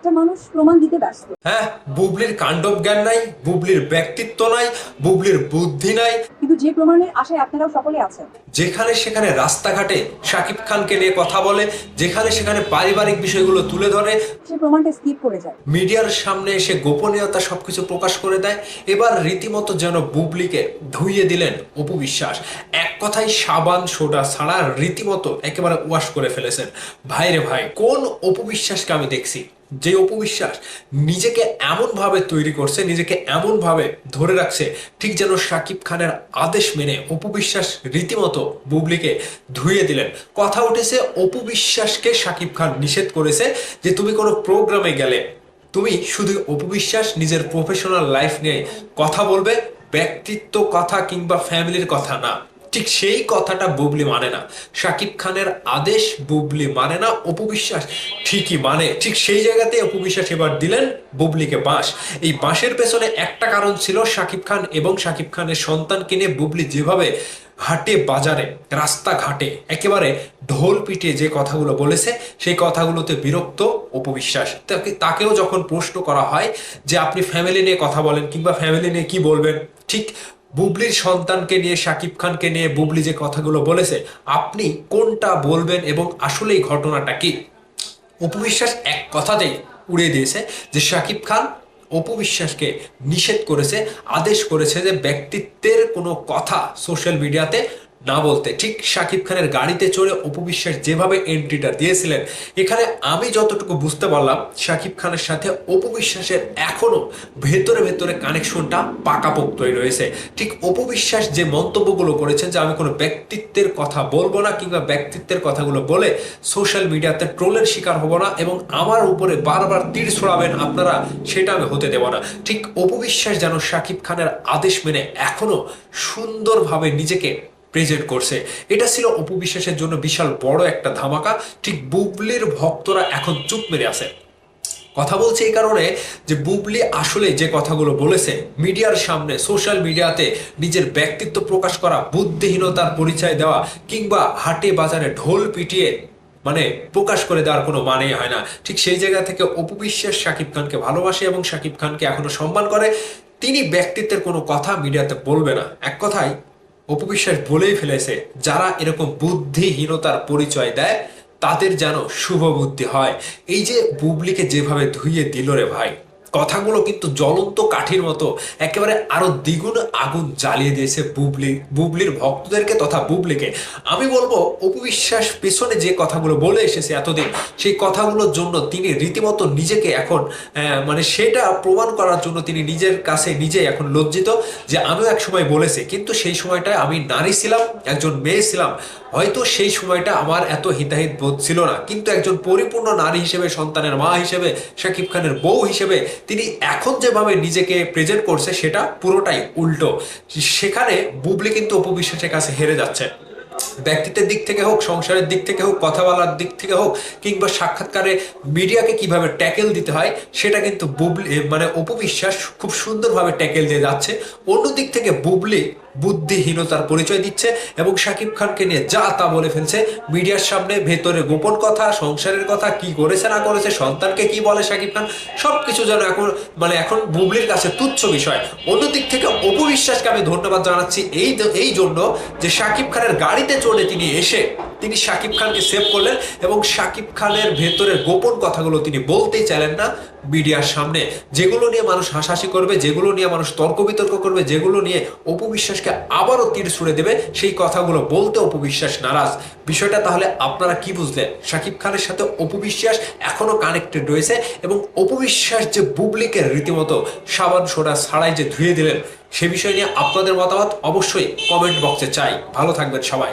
একটা মানুষ প্রমাণ দিতে ব্যস্ত। হ্যাঁ, বুবলির কাণ্ডব জ্ঞান নাই, বুবলির ব্যক্তিত্ব নাই, বুবলির বুদ্ধি নাই। কিন্তু যে প্রমাণের আশায় আপনারাও সকলে আছেন, যেখানে সেখানে রাস্তাঘাটে শাকিব খানকে নিয়ে কথা বলে, যেখানে সেখানে পারিবারিক বিষয়গুলো তুলে ধরে, সে প্রমাণটা স্কিপ করে যায়। মিডিয়ার সামনে এসে গোপনীয়তা সবকিছু প্রকাশ করে দেয়। এবার রীতিমতো যেন বুবলিকে ধুইয়ে দিলেন অপু বিশ্বাস। এক কথায় সাবান সোডা ছাড়া রীতিমতো একেবারে ওয়াশ করে ফেলেছেন। ভাইরে ভাই, কোন অপু বিশ্বাসকে আমি দেখছি যে অপু বিশ্বাস নিজেকে এমন ভাবে তৈরি করছে, নিজেকে এমন ভাবে ধরে রাখছে, ঠিক যেন শাকিব খানের আদেশ মেনে অপু বিশ্বাস রীতিমতো বুবলিকে ধুইয়ে দিলেন। কথা উঠেছে অপু বিশ্বাসকে শাকিব খান নিষেধ করেছে যে তুমি কোনো প্রোগ্রামে গেলে তুমি শুধু অপু বিশ্বাস নিজের প্রফেশনাল লাইফ নিয়ে কথা বলবে, ব্যক্তিত্ব কথা কিংবা ফ্যামিলির কথা না। ঠিক সেই কথাটা বুবলি মানে না। শাকিব খানের আদেশ বুবলি মানে না, অপু বিশ্বাস ঠিকই মানে। ঠিক সেই জায়গাতে অপু বিশ্বাস এবার দিলেন বুবলিকে বাঁশ। এই বাঁশের পেছনে একটা কারণ ছিল, শাকিব খান এবং শাকিব খানের সন্তানকে নিয়ে বুবলি যেভাবে হাটে বাজারে রাস্তাঘাটে একেবারে ঢোল পিটিয়ে যে কথাগুলো বলেছে, সেই কথাগুলোতে বিরক্ত অপু বিশ্বাস। তাকেও যখন প্রশ্ন করা হয় যে আপনি ফ্যামিলি নিয়ে কথা বলেন কিংবা ফ্যামিলি নিয়ে কি বলবেন, ঠিক বুবলির সন্তানকে নিয়ে শাকিব খানকে নিয়ে বুবলি যে কথাগুলো বলেছে, আপনি কোনটা বলবেন এবং আসলেই ঘটনাটা কি? অপু বিশ্বাস এক কথাতেই উড়িয়ে দিয়েছে যে শাকিব খান অপু বিশ্বাসকে নিষেধ করেছে, আদেশ করেছে যে ব্যক্তিত্বের কোনো কথা সোশ্যাল মিডিয়াতে না বলতে। ঠিক শাকিব খানের গাড়িতে চড়ে অপু বিশ্বাস যেভাবে এন্ট্রিটা দিয়েছিলেন, এখানে আমি যতটুকু বুঝতে পারলাম শাকিব খানের সাথে অপু বিশ্বাসের এখনো ভেতরে ভেতরে কানেকশনটা পাকাপোক্তই রয়েছে। ঠিক অপু বিশ্বাস যে মন্তব্যগুলো করেছেন যে আমি কোনো ব্যক্তিত্বের কথা বলবো না কিংবা ব্যক্তিত্বের কথাগুলো বলে সোশ্যাল মিডিয়াতে ট্রোলের শিকার হব না এবং আমার উপরে বারবার তীর ছড়াবেন আপনারা, সেটা আমি হতে দেব না। ঠিক অপু বিশ্বাস যেন শাকিব খানের আদেশ মেনে এখনো সুন্দরভাবে নিজেকে প্রেজেন্ট করছে। এটা ছিল অপু বিশ্বাসের জন্য বিশাল বড় একটা ধামাকা। ঠিক বুবলির ভক্তরা এখন চুপ মেরে আছে। কথা বলছে এই কারণে যে বুবলি আসলে যে কথাগুলো বলেছে মিডিয়ার সামনে সোশ্যাল মিডিয়াতে নিজের ব্যক্তিত্ব প্রকাশ করা, বুদ্ধিহীনতার পরিচয় দেওয়া কিংবা হাটে বাজারে ঢোল পিটিয়ে মানে প্রকাশ করে দেওয়ার কোনো মানেই হয় না। ঠিক সেই জায়গা থেকে অপু বিশ্বাস শাকিব খানকে ভালোবাসে এবং শাকিব খানকে এখনো সম্মান করে। তিনি ব্যক্তিত্বের কোনো কথা মিডিয়াতে বলবে না। এক কথায় অপু বিশ্বাস বলেই ফেলেছে, যারা এরকম বুদ্ধিহীনতার পরিচয় দেয় তাদের যেন শুভ বুদ্ধি হয়। এই যে বুবলিকে যেভাবে ধুইয়ে দিল রে ভাই, কথাগুলো কিন্তু জ্বলন্ত কাঠির মতো একেবারে আরো দ্বিগুণ আগুন জ্বালিয়ে দিয়েছে বুবলির ভক্তদেরকে তথা বুবলিকে। আমি বলবো অপু বিশ্বাস পেছনে যে কথাগুলো বলে এসেছে এতদিন, সেই কথাগুলোর জন্য তিনি রীতিমতো নিজেকে এখন মানে সেটা প্রমাণ করার জন্য তিনি নিজের কাছে নিজে এখন লজ্জিত যে আমিও এক সময় বলেছি, কিন্তু সেই সময়টায় আমি নারী ছিলাম, একজন মেয়ে ছিলাম, হয়তো সেই সময়টা আমার এত হিতাহিত বোধ ছিল না, কিন্তু একজন পরিপূর্ণ নারী হিসেবে, সন্তানের মা হিসেবে, শাকিব খানের বউ হিসেবে তিনি এখন যেভাবে নিজেকে প্রেজেন্ট করছে সেটা পুরোটাই উল্টো। সেখানে বুবলি কিন্তু অপু বিশ্বাসের কাছে হেরে যাচ্ছে। ব্যক্তিত্বের দিক থেকে হোক, সংসারের দিক থেকে হোক, কথা বলার দিক থেকে হোক কিংবা সাক্ষাৎকারে মিডিয়াকে কিভাবে ট্যাকেল দিতে হয়, সেটা কিন্তু বুবলি মানে অপু বিশ্বাস খুব সুন্দরভাবে ট্যাকেল দিয়ে যাচ্ছে। অন্য দিক থেকে বুবলি বুদ্ধিহীনতার পরিচয় দিচ্ছে এবং শাকিব খানকে নিয়ে যা তা বলে ফেলছে মিডিয়ার সামনে। ভেতরে গোপন কথা, সংসারের কথা, কি করেছে না করেছে, সন্তানকে কি বলে শাকিব খান, সবকিছু যেন এখন এখন বুবলির কাছে তুচ্ছ বিষয়। অন্যদিক থেকে অপু বিশ্বাসকে আমি ধন্যবাদ জানাচ্ছি এই জন্য যে শাকিব খানের গাড়িতে চড়ে তিনি এসে তিনি শাকিব খানকে সেভ করলেন এবং শাকিব খানের ভেতরের গোপন কথাগুলো তিনি বলতেই চাইলেন না মিডিয়ার সামনে। যেগুলো নিয়ে মানুষ হাসাহাসি করবে, যেগুলো নিয়ে মানুষ তর্ক বিতর্ক করবে, যেগুলো নিয়ে অপু বিশ্বাসকে আবারও তীর ছুড়ে দেবে, সেই কথাগুলো বলতে অপু বিশ্বাস নারাজ। বিষয়টা তাহলে আপনারা কি বুঝলেন? শাকিব খানের সাথে অপু বিশ্বাস এখনো কানেক্টেড রয়েছে এবং অপু বিশ্বাস যে বুবলিকে রীতিমতো সাবান সোডা ছাড়াই যে ধুয়ে দিলেন, সে বিষয় নিয়ে আপনাদের মতামত অবশ্যই কমেন্ট বক্সে চাই। ভালো থাকবেন সবাই।